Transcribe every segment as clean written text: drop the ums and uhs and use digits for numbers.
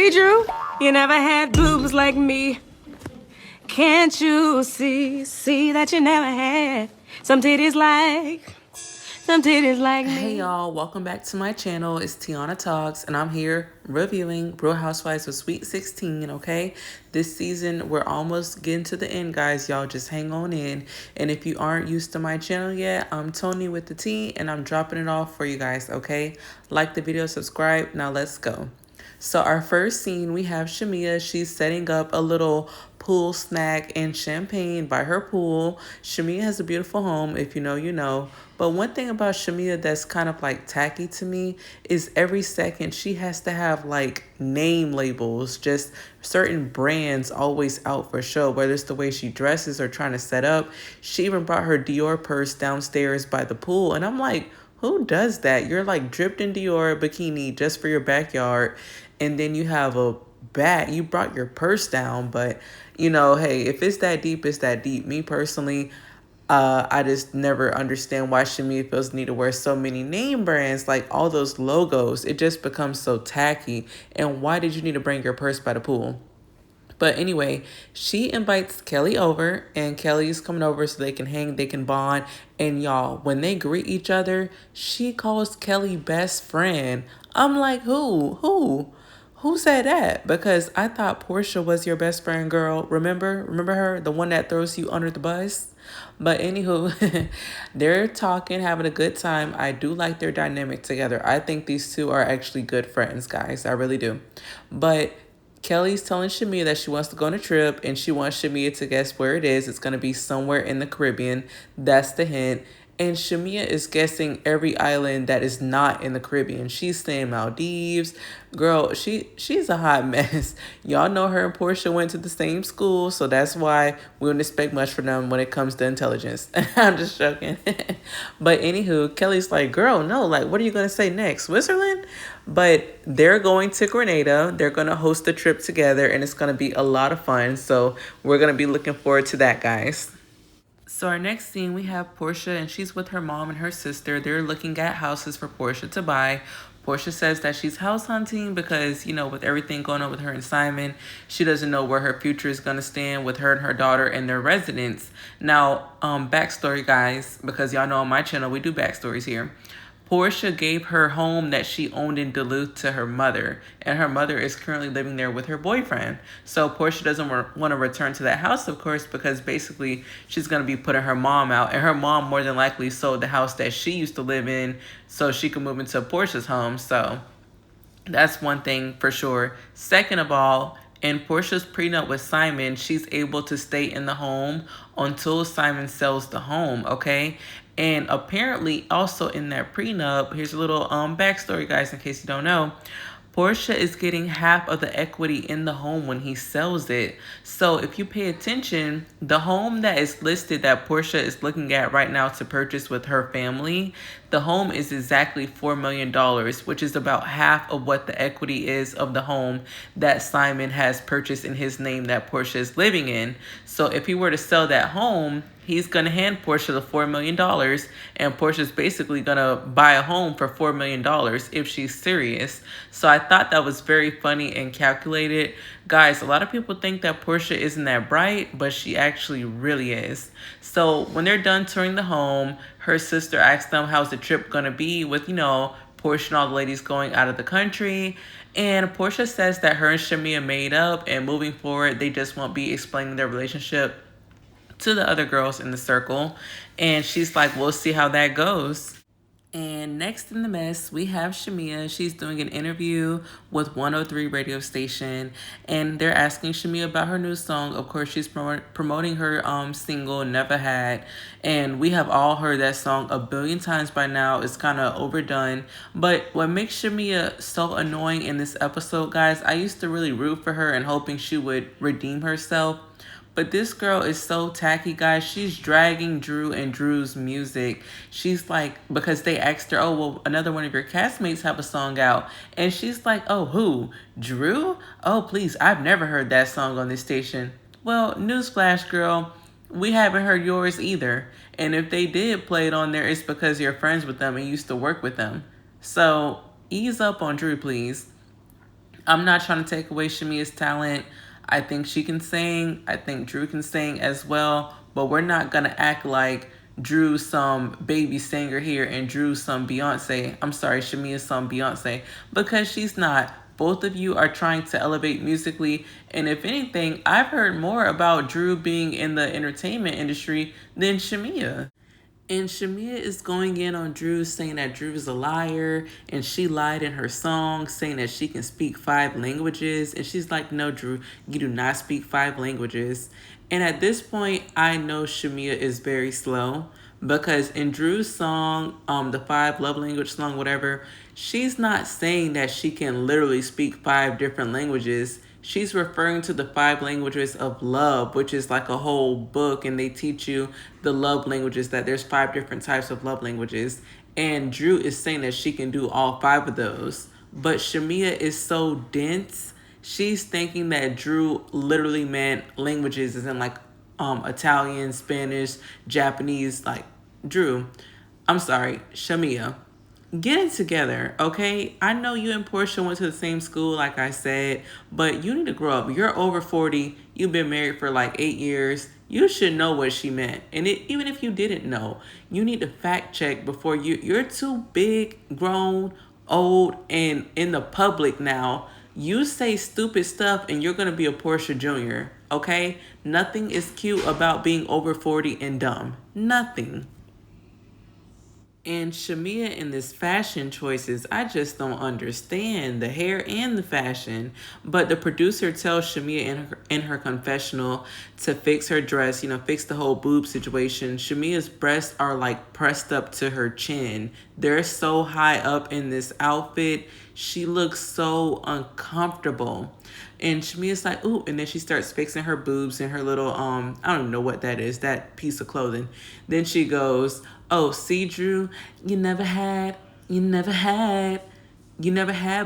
See, Drew, you never had boobs like me. Can't you see that you never had some titties like me? Hey y'all, welcome back to my channel. It's Tiana Talks, and I'm here reviewing Real Housewives of Sweet 16, okay? This season, we're almost getting to the end, guys. Y'all just hang on in. And if you aren't used to my channel yet, I'm Tony with the T, and I'm dropping it off for you guys, okay? Like the video, subscribe. Now let's go. So our first scene, we have Shamia. She's setting up a little pool snack and champagne by her pool. Shamia has a beautiful home. If you know, you know. But one thing about Shamia that's kind of like tacky to me is every second she has to have like name labels, just certain brands always out for show, whether it's the way she dresses or trying to set up. She even brought her Dior purse downstairs by the pool. And I'm like, who does that? You're like dripped in Dior bikini just for your backyard. And then you have a bag. You brought your purse down. But, you know, hey, if it's that deep, it's that deep. Me personally, I just never understand why Shamia feels the need to wear so many name brands, like all those logos. It just becomes so tacky. And why did you need to bring your purse by the pool? But anyway, she invites Kelly over, and Kelly's coming over so they can hang, they can bond. And y'all, when they greet each other, she calls Kelly best friend. I'm like, who? Who said that? Because I thought Porsha was your best friend, girl. Remember her? The one that throws you under the bus? But anywho, they're talking, having a good time. I do like their dynamic together. I think these two are actually good friends, guys. I really do. But Kelly's telling Shamia that she wants to go on a trip, and she wants Shamia to guess where it is. It's going to be somewhere in the Caribbean. That's the hint. And Shamia is guessing every island that is not in the Caribbean. She's saying Maldives. Girl, she's a hot mess. Y'all know her and Porsha went to the same school, so that's why we don't expect much from them when it comes to intelligence. I'm just joking. But anywho, Kelly's like, girl, no, like, what are you going to say next? Switzerland? But they're going to Grenada. They're going to host a trip together, and it's going to be a lot of fun. So we're going to be looking forward to that, guys. So our next scene, we have Porsha, and she's with her mom and her sister. They're looking at houses for Porsha to buy. Porsha says that she's house hunting because, you know, with everything going on with her and Simon, she doesn't know where her future is going to stand with her and her daughter and their residence. Now, backstory, guys, because y'all know on my channel, we do backstories here. Porsha gave her home that she owned in Duluth to her mother, and her mother is currently living there with her boyfriend. So Porsha doesn't want to return to that house, of course, because basically she's going to be putting her mom out, and her mom more than likely sold the house that she used to live in so she could move into Porsha's home. So that's one thing for sure. Second of all, in Porsha's prenup with Simon, she's able to stay in the home until Simon sells the home, okay? And apparently also in that prenup, here's a little backstory, guys, in case you don't know. Porsha is getting half of the equity in the home when he sells it. So if you pay attention, the home that is listed that Porsha is looking at right now to purchase with her family, the home is exactly $4 million, which is about half of what the equity is of the home that Simon has purchased in his name that Porsha is living in. So if he were to sell that home, he's going to hand Porsha the $4 million, and Porsha's basically going to buy a home for $4 million if she's serious. So I thought that was very funny and calculated. Guys, a lot of people think that Porsha isn't that bright, but she actually really is. So when they're done touring the home, her sister asks them how's the trip going to be with, you know, Porsha and all the ladies going out of the country. And Porsha says that her and Shamia made up, and moving forward, they just won't be explaining their relationship to the other girls in the circle. And she's like, we'll see how that goes. And next in the mess, we have Shamia. She's doing an interview with 103 radio station, and they're asking Shamia about her new song. Of course, she's promoting her single, Never Had. And we have all heard that song a billion times by now. It's kind of overdone. But what makes Shamia so annoying in this episode, guys, I used to really root for her and hoping she would redeem herself. But this girl is so tacky, guys. She's dragging Drew and Drew's music. She's like, because they asked her, oh, well, another one of your castmates have a song out. And she's like, oh, who? Drew? Oh, please, I've never heard that song on this station. Well, newsflash, girl, we haven't heard yours either. And if they did play it on there, it's because you're friends with them and used to work with them. So ease up on Drew, please. I'm not trying to take away Shamia's talent. I think she can sing. I think Drew can sing as well. But we're not going to act like Drew's some baby singer here and Drew's some Beyonce. I'm sorry, Shamia's some Beyonce. Because she's not. Both of you are trying to elevate musically. And if anything, I've heard more about Drew being in the entertainment industry than Shamia. And Shamia is going in on Drew, saying that Drew is a liar, and she lied in her song, saying that she can speak 5 languages. And she's like, no, Drew, you do not speak 5 languages. And at this point, I know Shamia is very slow because in Drew's song, the 5 love language song, whatever, she's not saying that she can literally speak 5 different languages. She's referring to the 5 languages of love, which is like a whole book, and they teach you the love languages, that there's 5 different types of love languages. And Drew is saying that she can do all 5 of those. But Shamia is so dense, she's thinking that Drew literally meant languages as in like Italian, Spanish, Japanese. Like, Drew, I'm sorry, Shamia, get it together, okay? I know you and Porsha went to the same school, like I said, but you need to grow up. You're over 40. You've been married for like 8 years. You should know what she meant. And even if you didn't know, you need to fact check before you're too big, grown, old, and in the public now. You say stupid stuff and you're going to be a Porsha Jr., okay? Nothing is cute about being over 40 and dumb. Nothing. And Shamia in this fashion choices, I just don't understand the hair and the fashion. But the producer tells Shamia in her confessional to fix her dress, fix the whole boob situation. Shamia's breasts are like pressed up to her chin. They're so high up in this outfit. She looks so uncomfortable. And Shamia's like, ooh, and then she starts fixing her boobs and her little, I don't even know what that is, that piece of clothing. Then she goes, oh, see, Drew, you never had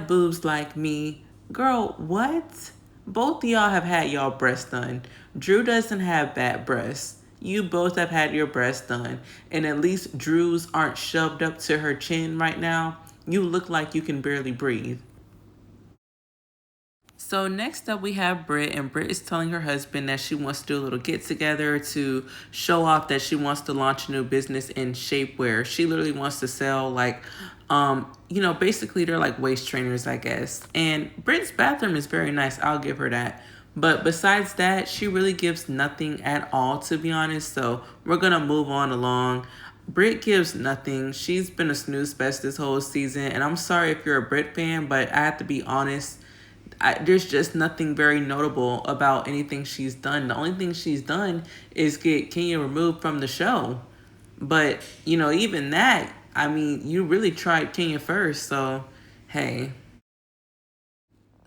boobs like me. Girl, what? Both of y'all have had y'all breasts done. Drew doesn't have bad breasts. You both have had your breasts done. And at least Drew's aren't shoved up to her chin right now. You look like you can barely breathe. So next up we have Brit, and Brit is telling her husband that she wants to do a little get together to show off that she wants to launch a new business in shapewear. She literally wants to sell like, basically they're like waist trainers, I guess. And Brit's bathroom is very nice. I'll give her that. But besides that, she really gives nothing at all, to be honest. So we're going to move on along. Brit gives nothing. She's been a snooze fest this whole season. And I'm sorry if you're a Brit fan, but I have to be honest. There's just nothing very notable about anything she's done. The only thing she's done is get Kenya removed from the show. But, even that, I mean, you really tried Kenya first. So, hey.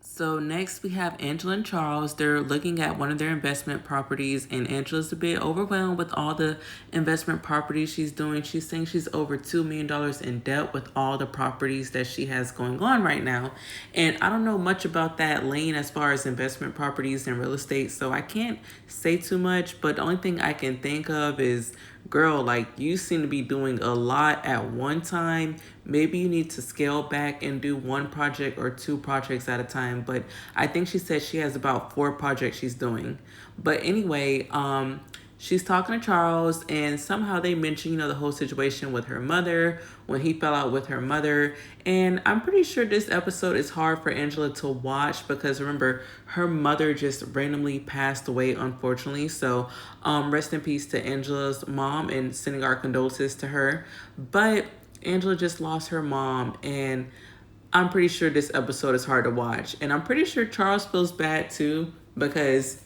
So next we have Angela and Charles. They're looking at one of their investment properties, and Angela's a bit overwhelmed with all the investment properties she's doing. She's saying she's over $2 million in debt with all the properties that she has going on right now. And I don't know much about that lane as far as investment properties and real estate, so I can't say too much, but the only thing I can think of is, girl, like, you seem to be doing a lot at one time. Maybe you need to scale back and do 1 project or 2 projects at a time. But I think she said she has about 4 projects she's doing. But anyway, she's talking to Charles, and somehow they mention, the whole situation with her mother, when he fell out with her mother. And I'm pretty sure this episode is hard for Angela to watch because, remember, her mother just randomly passed away, unfortunately. So rest in peace to Angela's mom and sending our condolences to her. But Angela just lost her mom, and I'm pretty sure this episode is hard to watch. And I'm pretty sure Charles feels bad too, because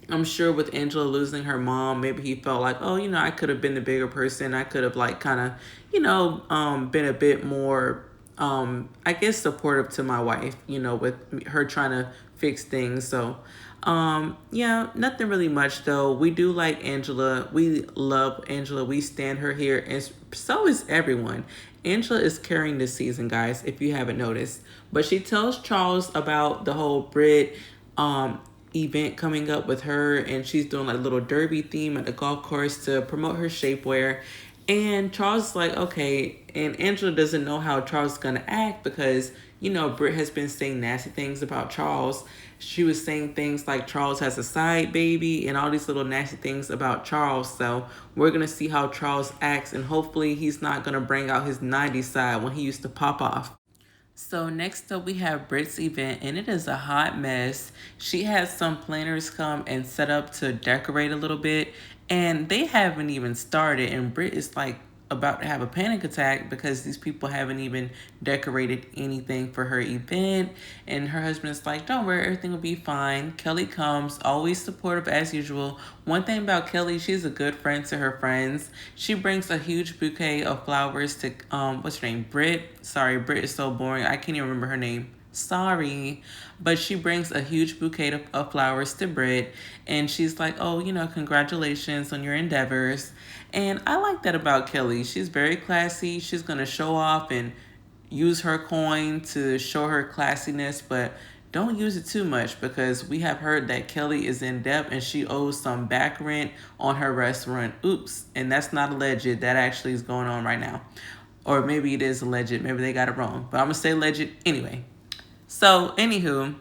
I'm sure with Angela losing her mom, maybe he felt like, oh, I could have been the bigger person. I could have like kind of, been a bit more, I guess, supportive to my wife, with her trying to fix things. So, yeah, nothing really much though. We do like Angela. We love Angela. We stand her here, and so is everyone. Angela is carrying this season, guys, if you haven't noticed. But she tells Charles about the whole Brit event coming up with her, and she's doing like a little derby theme at the golf course to promote her shapewear. And Charles is like, okay. And Angela doesn't know how Charles is gonna act because you know, Brit has been saying nasty things about Charles. She was saying things like Charles has a side baby and all these little nasty things about Charles. So we're going to see how Charles acts, and hopefully he's not going to bring out his 90s side when he used to pop off. So next up we have Brit's event, and it is a hot mess. She has some planners come and set up to decorate a little bit, and they haven't even started, and Brit is like about to have a panic attack because these people haven't even decorated anything for her event. And her husband's like, don't worry, everything will be fine. Kelly comes, always supportive as usual. One thing about Kelly, she's a good friend to her friends. She brings a huge bouquet of flowers to what's her name, Brit. Sorry, Brit is so boring, I can't even remember her name. Sorry. But she brings a huge bouquet of flowers to Brit, and she's like, oh, you know, congratulations on your endeavors. And I like that about Kelly. She's very classy. She's going to show off and use her coin to show her classiness, but don't use it too much, because we have heard that Kelly is in debt and she owes some back rent on her restaurant. Oops. And that's not alleged. That actually is going on right now. Or maybe it is alleged. Maybe they got it wrong. But I'm going to say alleged anyway. So, anywho,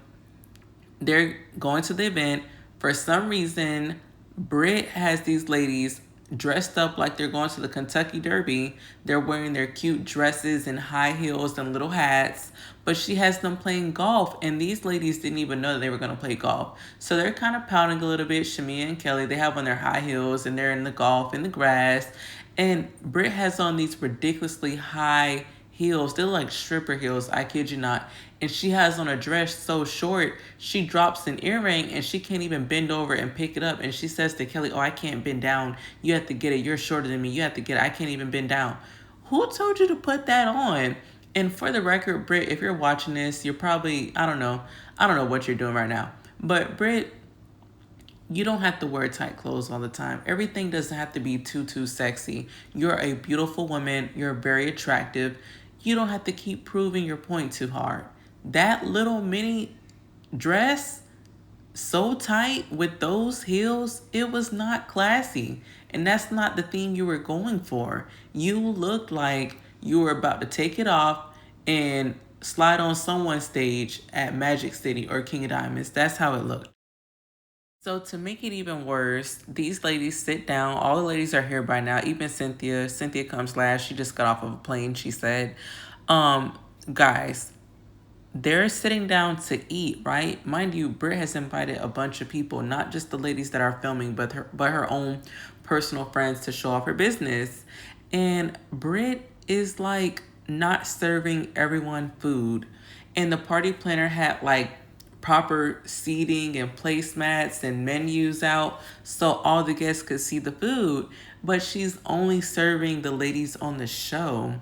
they're going to the event. For some reason, Brit has these ladies dressed up like they're going to the Kentucky Derby. They're wearing their cute dresses and high heels and little hats, but she has them playing golf, and these ladies didn't even know that they were going to play golf. So they're kind of pouting a little bit. Shamia and Kelly, they have on their high heels, and they're in the golf in the grass, and Brit has on these ridiculously high heels. They're like stripper heels, I kid you not. And she has on a dress so short, she drops an earring and she can't even bend over and pick it up. And she says to Kelly, oh, I can't bend down. You have to get it. You're shorter than me. You have to get it. I can't even bend down. Who told you to put that on? And for the record, Brit, if you're watching this, you're probably, I don't know what you're doing right now. But Brit, you don't have to wear tight clothes all the time. Everything doesn't have to be too sexy. You're a beautiful woman. You're very attractive. You don't have to keep proving your point too hard. That little mini dress, so tight with those heels, it was not classy. And that's not the theme you were going for. You looked like you were about to take it off and slide on someone's stage at Magic City or King of Diamonds. That's how it looked. So to make it even worse, these ladies sit down. All the ladies are here by now. Even Cynthia. Cynthia comes last. She just got off of a plane, she said. Guys, they're sitting down to eat, right? Mind you, Brit has invited a bunch of people, not just the ladies that are filming, but her own personal friends to show off her business. And Brit is like not serving everyone food. And the party planner had like proper seating and placemats and menus out so all the guests could see the food, but she's only serving the ladies on the show.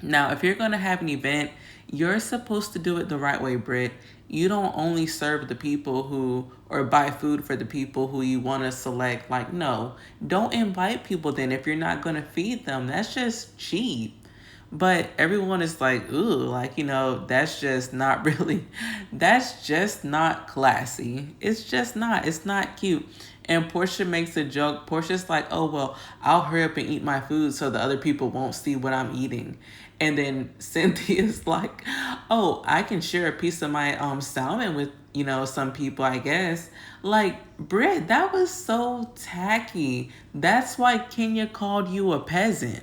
Now, if you're going to have an event, you're supposed to do it the right way, Brit. You don't only serve the people who, or buy food for the people who you want to select. Like, no, don't invite people then if you're not going to feed them. That's just cheap. But everyone is like, ooh, like, you know, that's just not really, that's just not classy. It's just not, it's not cute. And Porsha makes a joke. Portia's like, oh, well, I'll hurry up and eat my food so the other people won't see what I'm eating. And then Cynthia's like, oh, I can share a piece of my salmon with, you know, some people, I guess. Like, Brit, that was so tacky. That's why Kenya called you a peasant.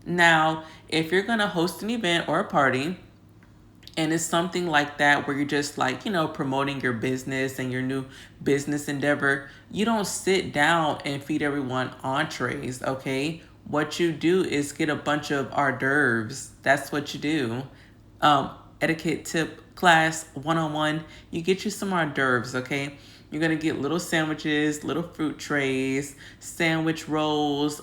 Now, if you're going to host an event or a party, and it's something like that where you're just like, you know, promoting your business and your new business endeavor, you don't sit down and feed everyone entrees, okay? What you do is get a bunch of hors d'oeuvres. That's what you do. Etiquette tip class 101, you get you some hors d'oeuvres, okay? You're going to get little sandwiches, little fruit trays, sandwich rolls,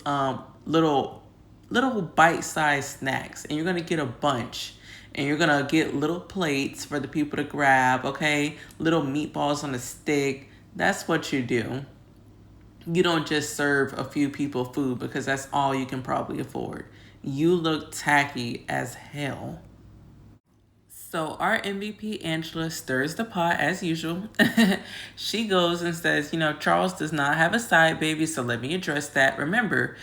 little bite-sized snacks, and you're going to get a bunch. And you're going to get little plates for the people to grab, okay? Little meatballs on a stick. That's what you do. You don't just serve a few people food because that's all you can probably afford. You look tacky as hell. So our MVP, Angela, stirs the pot as usual. She goes and says, you know, Charles does not have a side baby, so let me address that. Remember,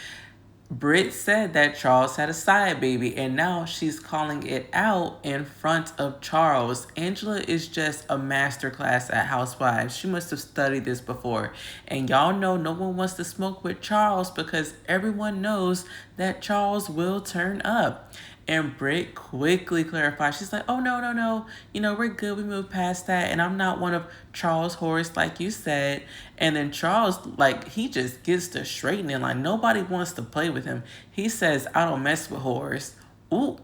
Brit said that Charles had a side baby, and now she's calling it out in front of Charles. Angela is just a masterclass at Housewives. She must have studied this before. And y'all know no one wants to smoke with Charles because everyone knows that Charles will turn up. And Brit quickly clarified. She's like, oh, no, no, no. We're good. We moved past that. And I'm not one of Charles' whores, like you said. And then Charles, like, he just gets to straightening. Like, nobody wants to play with him. He says, I don't mess with whores. Ooh.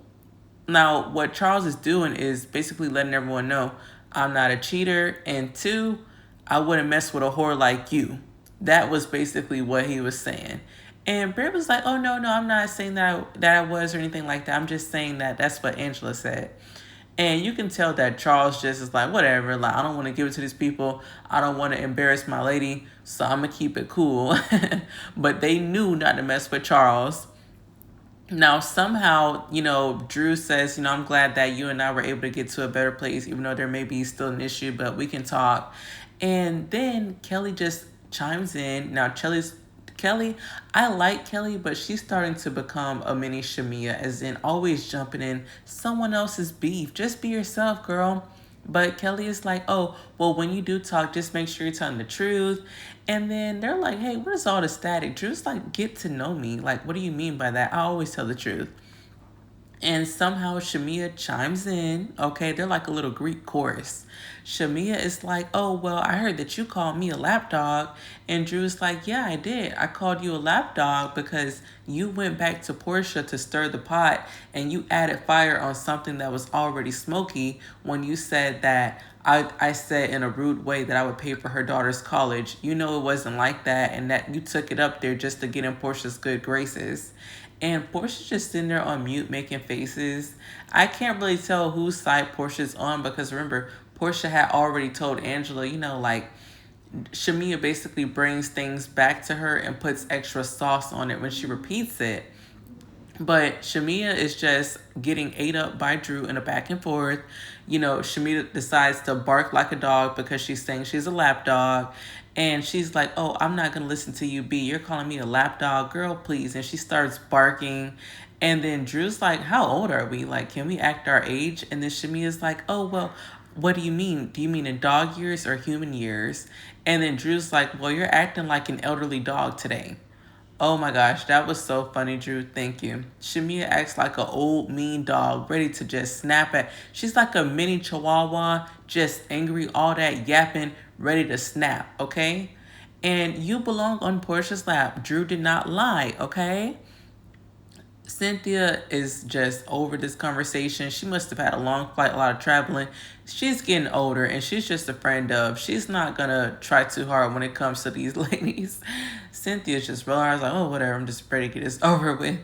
Now, what Charles is doing is basically letting everyone know I'm not a cheater. And two, I wouldn't mess with a whore like you. That was basically what he was saying. And Brit was like, oh, no, no, I'm not saying that I was or anything like that. I'm just saying that that's what Angela said. And you can tell that Charles just is like, whatever, like, I don't want to give it to these people. I don't want to embarrass my lady, so I'm going to keep it cool. But they knew not to mess with Charles. Now, somehow, Drew says, I'm glad that you and I were able to get to a better place, even though there may be still an issue, but we can talk. And then Kelly just chimes in. Now, Kelly, I like Kelly, but she's starting to become a mini Shamia, as in always jumping in someone else's beef. Just be yourself, girl. But Kelly is like, oh, well, when you do talk, just make sure you're telling the truth. And then they're like, hey, what is all the static? Drew's like, get to know me. Like, what do you mean by that? I always tell the truth. And somehow Shamia chimes in. Okay, they're like a little Greek chorus. Shamia is like, oh, well, I heard that you called me a lapdog. And Drew's like, yeah, I did. I called you a lapdog because you went back to Porsha to stir the pot and you added fire on something that was already smoky when you said that I said in a rude way that I would pay for her daughter's college. It wasn't like that, and that you took it up there just to get in Porsha's good graces. And Porsha's just sitting there on mute making faces. I can't really tell whose side Porsha's on because remember, Porsha had already told Angela, like Shamia basically brings things back to her and puts extra sauce on it when she repeats it. But Shamia is just getting ate up by Drew in a back and forth. Shamia decides to bark like a dog because she's saying she's a lap dog. And she's like, oh, I'm not going to listen to you, B. You're calling me a lap dog. Girl, please. And she starts barking. And then Drew's like, how old are we? Like, can we act our age? And then Shamia's like, oh, well, what do you mean? Do you mean in dog years or human years? And then Drew's like, well, you're acting like an elderly dog today. Oh my gosh, that was so funny, Drew. Thank you. Shamia acts like an old mean dog, ready to just snap at. She's like a mini chihuahua, just angry, all that yapping, ready to snap, okay? And you belong on Porsha's lap. Drew did not lie, okay? Cynthia is just over this conversation. She must have had a long flight, a lot of traveling. She's getting older and she's just a friend of. She's not going to try too hard when it comes to these ladies. Cynthia's just rolling her eyes like, oh, whatever. I'm just ready to get this over with.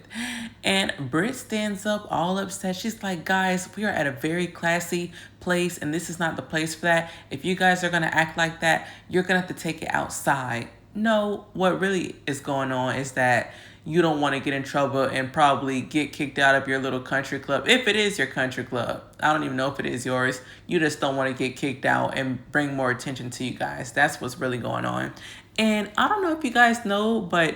And Brit stands up all upset. She's like, guys, we are at a very classy place and this is not the place for that. If you guys are going to act like that, you're going to have to take it outside. No, what really is going on is that you don't want to get in trouble and probably get kicked out of your little country club. If it is your country club. I don't even know if it is yours. You just don't want to get kicked out and bring more attention to you guys. That's what's really going on. And I don't know if you guys know, but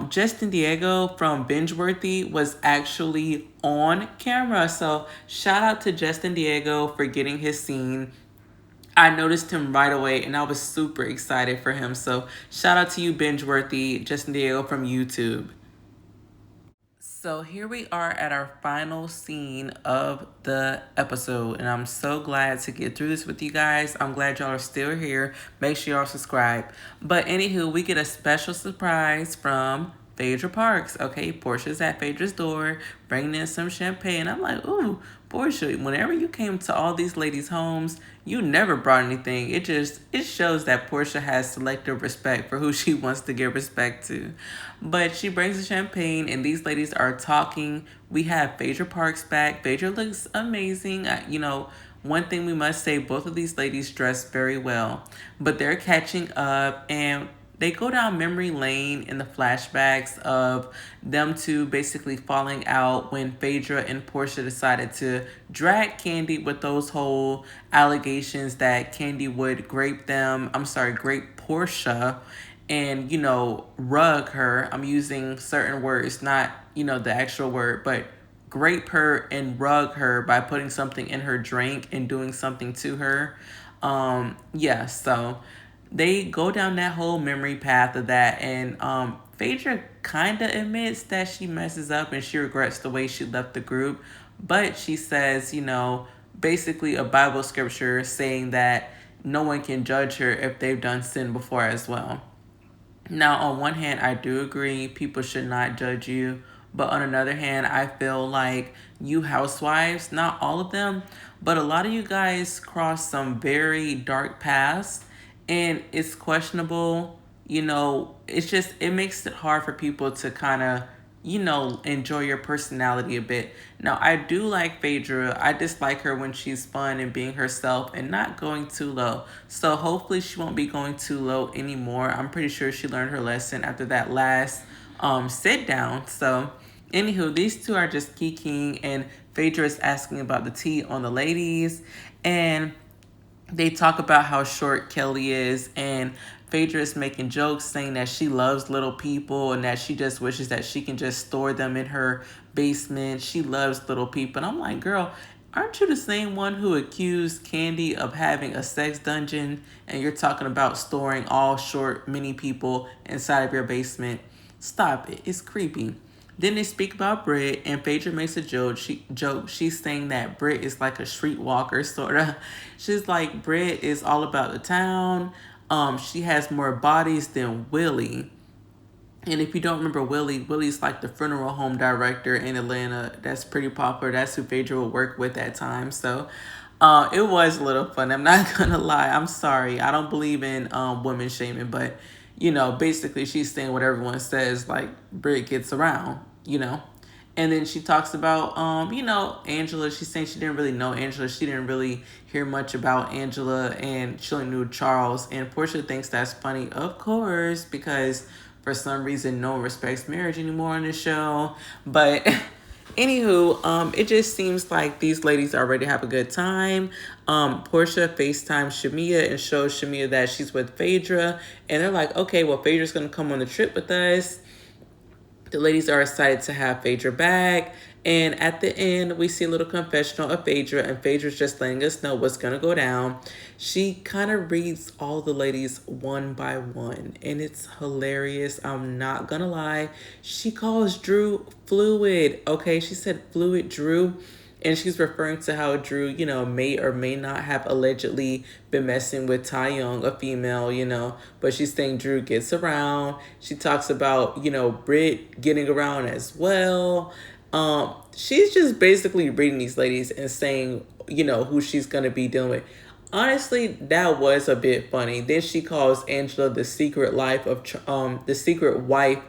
Justin Diego from Bingeworthy was actually on camera. So shout out to Justin Diego for getting his scene. I noticed him right away and I was super excited for him. So shout out to you, Bingeworthy, Justin Diego from YouTube. So here we are at our final scene of the episode, and I'm so glad to get through this with you guys. I'm glad y'all are still here. Make sure y'all subscribe. But anywho, we get a special surprise from Phaedra Parks. Okay, Porsha's at Phaedra's door, bringing in some champagne. I'm like, ooh, Porsha, whenever you came to all these ladies' homes, you never brought anything. It shows that Porsha has selective respect for who she wants to give respect to. But she brings the champagne and these ladies are talking. We have Phaedra Parks back. Phaedra looks amazing. One thing we must say, both of these ladies dress very well. But they're catching up and they go down memory lane in the flashbacks of them two basically falling out when Phaedra and Porsha decided to drag Kandi with those whole allegations that Kandi would grape Porsha. and, rug her. I'm using certain words, not, the actual word, but grape her and rug her by putting something in her drink and doing something to her. Yeah, so they go down that whole memory path of that, and Phaedra kind of admits that she messes up and she regrets the way she left the group, but she says, basically a Bible scripture saying that no one can judge her if they've done sin before as well. Now, on one hand, I do agree people should not judge you. But on another hand, I feel like you housewives, not all of them, but a lot of you guys cross some very dark paths, and it's questionable. It makes it hard for people to kind of, enjoy your personality a bit. Now, I do like Phaedra. I dislike her when she's fun and being herself and not going too low. So hopefully she won't be going too low anymore. I'm pretty sure she learned her lesson after that last sit down. So anywho, these two are just geeking, and Phaedra is asking about the tea on the ladies, and they talk about how short Kelly is, and Phaedra is making jokes saying that she loves little people and that she just wishes that she can just store them in her basement. She loves little people. And I'm like, girl, aren't you the same one who accused Candy of having a sex dungeon, and you're talking about storing all short mini people inside of your basement? Stop it. It's creepy. Then they speak about Brit, and Phaedra makes a joke. She's saying that Brit is like a streetwalker, sort of. She's like, Brit is all about the town. She has more bodies than Willie. And if you don't remember Willie's like the funeral home director in Atlanta. That's pretty popular. That's who Phaedra will work with at times. So it was a little fun. I'm not going to lie. I'm sorry. I don't believe in women shaming, but, basically she's saying what everyone says, like Brit gets around. And then she talks about, Angela. She's saying she didn't really know Angela. She didn't really hear much about Angela, and she only knew Charles. And Porsha thinks that's funny, of course, because for some reason no one respects marriage anymore on the show. But anywho, it just seems like these ladies are ready to have a good time. Porsha FaceTimes Shamia and shows Shamia that she's with Phaedra. And they're like, okay, well, Phaedra's going to come on the trip with us. The ladies are excited to have Phaedra back. And at the end, we see a little confessional of Phaedra, and Phaedra's just letting us know what's going to go down. She kind of reads all the ladies one by one, and it's hilarious. I'm not going to lie. She calls Drew fluid. Okay, she said fluid Drew. And she's referring to how Drew, may or may not have allegedly been messing with Tai Young, a female, but she's saying Drew gets around. She talks about, Brit getting around as well. She's just basically reading these ladies and saying, who she's going to be dealing with. Honestly, that was a bit funny. Then she calls Angela the secret wife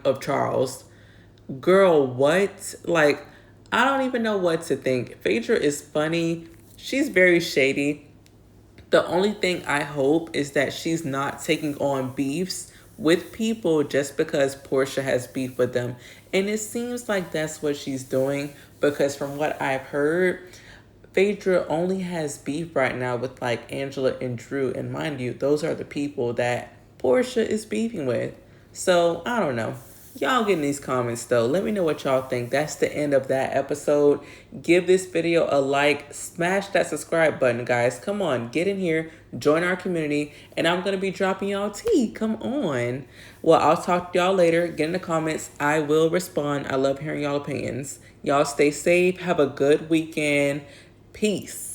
of Charles. Girl, what? Like, I don't even know what to think. Phaedra is funny. She's very shady. The only thing I hope is that she's not taking on beefs with people just because Porsha has beef with them. And it seems like that's what she's doing, because from what I've heard, Phaedra only has beef right now with like Angela and Drew. And mind you, those are the people that Porsha is beefing with. So I don't know. Y'all get in these comments though. Let me know what y'all think. That's the end of that episode. Give this video a like. Smash that subscribe button, guys. Come on, get in here. Join our community. And I'm going to be dropping y'all tea. Come on. Well, I'll talk to y'all later. Get in the comments. I will respond. I love hearing y'all opinions. Y'all stay safe. Have a good weekend. Peace.